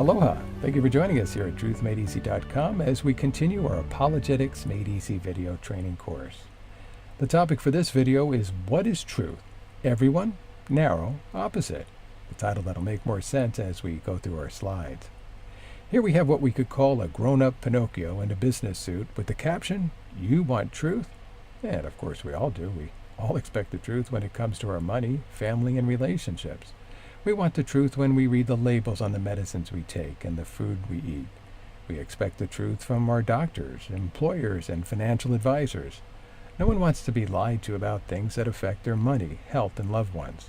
Aloha! Thank you for joining us here at truthmadeeasy.com as we continue our Apologetics Made Easy video training course. The topic for this video is What is Truth? Everyone, Narrow, Opposite. The title that'll make more sense as we go through our slides. Here we have what we could call a grown-up Pinocchio in a business suit with the caption, "You want truth?" And of course we all do. We all expect the truth when it comes to our money, family, and relationships. We want the truth when we read the labels on the medicines we take and the food we eat. We expect the truth from our doctors, employers, and financial advisors. No one wants to be lied to about things that affect their money, health, and loved ones.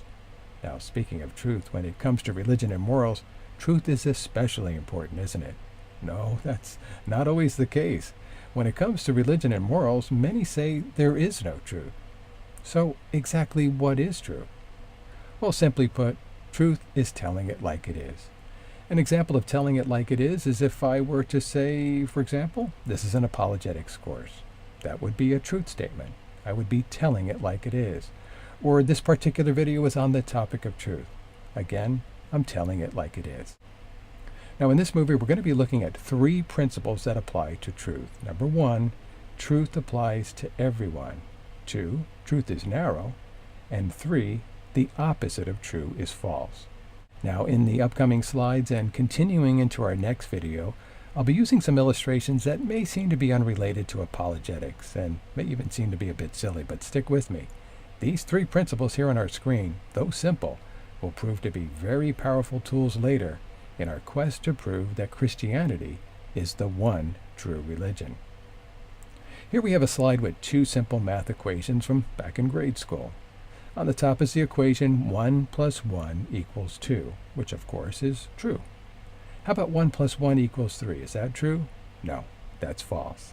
Now, speaking of truth, when it comes to religion and morals, truth is especially important, isn't it? No, that's not always the case. When it comes to religion and morals, many say there is no truth. So, exactly what is truth? Well, simply put, truth is telling it like it is. An example of telling it like it is if I were to say, for example, this is an apologetics course. That would be a truth statement. I would be telling it like it is. Or this particular video is on the topic of truth. Again, I'm telling it like it is. Now in this movie, we're going to be looking at 3 principles that apply to truth. Number 1, truth applies to everyone. 2, truth is narrow. And 3, the opposite of true is false. Now in the upcoming slides and continuing into our next video, I'll be using some illustrations that may seem to be unrelated to apologetics and may even seem to be a bit silly, but stick with me. These 3 principles here on our screen, though simple, will prove to be very powerful tools later in our quest to prove that Christianity is the one true religion. Here we have a slide with 2 simple math equations from back in grade school. On the top is the equation 1 plus 1 equals 2, which of course is true. How about 1 plus 1 equals 3? Is that true? No, that's false.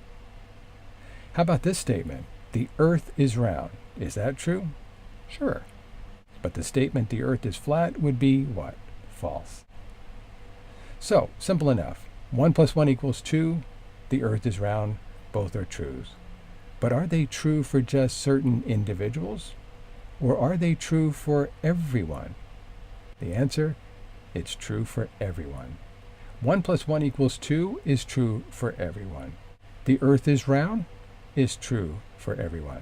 How about this statement? The earth is round. Is that true? Sure. But the statement the earth is flat would be what? False. So, simple enough. 1 plus 1 equals 2. The earth is round. Both are truths. But are they true for just certain individuals? Or are they true for everyone? The answer, it's true for everyone. 1 plus 1 equals 2 is true for everyone. The earth is round is true for everyone.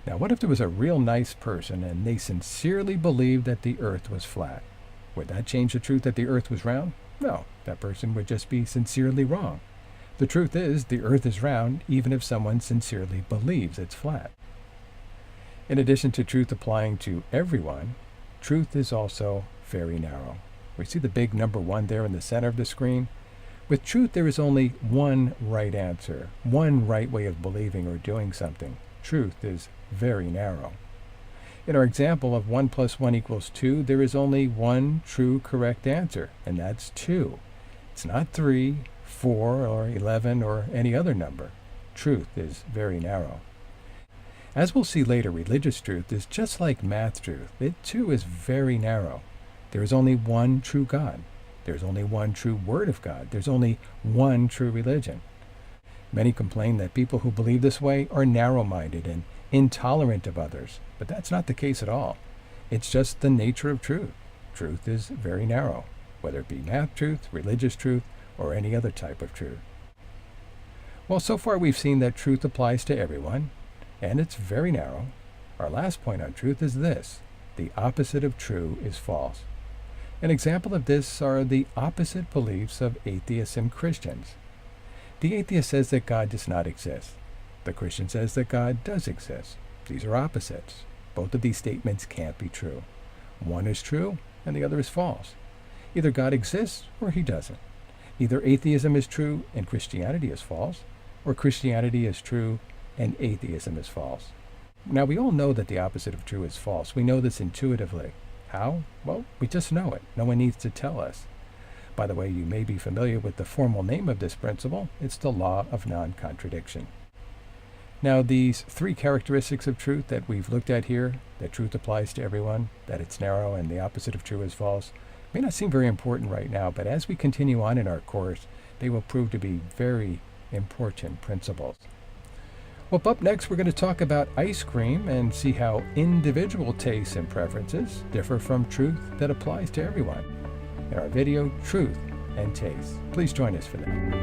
Now, what if there was a real nice person and they sincerely believed that the earth was flat? Would that change the truth that the earth was round? No, that person would just be sincerely wrong. The truth is, the earth is round even if someone sincerely believes it's flat. In addition to truth applying to everyone, truth is also very narrow. We see the big number 1 there in the center of the screen. With truth, there is only one right answer, one right way of believing or doing something. Truth is very narrow. In our example of 1 plus 1 equals 2, there is only one true correct answer, and that's 2. It's not 3, 4, or 11, or any other number. Truth is very narrow. As we'll see later, religious truth is just like math truth. It too is very narrow. There is only one true God. There's only one true Word of God. There's only one true religion. Many complain that people who believe this way are narrow-minded and intolerant of others, but that's not the case at all. It's just the nature of truth. Truth is very narrow, whether it be math truth, religious truth, or any other type of truth. Well, so far we've seen that truth applies to everyone, and it's very narrow. Our last point on truth is this: the opposite of true is false. An example of this are the opposite beliefs of atheists and Christians. The atheist says that God does not exist. The Christian says that God does exist. These are opposites. Both of these statements can't be true. One is true and the other is false. Either God exists or he doesn't. Either atheism is true and Christianity is false, or Christianity is true and atheism is false. Now, we all know that the opposite of true is false. We know this intuitively. How? Well, we just know it. No one needs to tell us. By the way, you may be familiar with the formal name of this principle. It's the law of non-contradiction. Now, these 3 characteristics of truth that we've looked at here, that truth applies to everyone, that it's narrow, and the opposite of true is false, may not seem very important right now, but as we continue on in our course, they will prove to be very important principles. Well, up next, we're going to talk about ice cream and see how individual tastes and preferences differ from truth that applies to everyone. In our video, Truth and tastes. Please join us for that.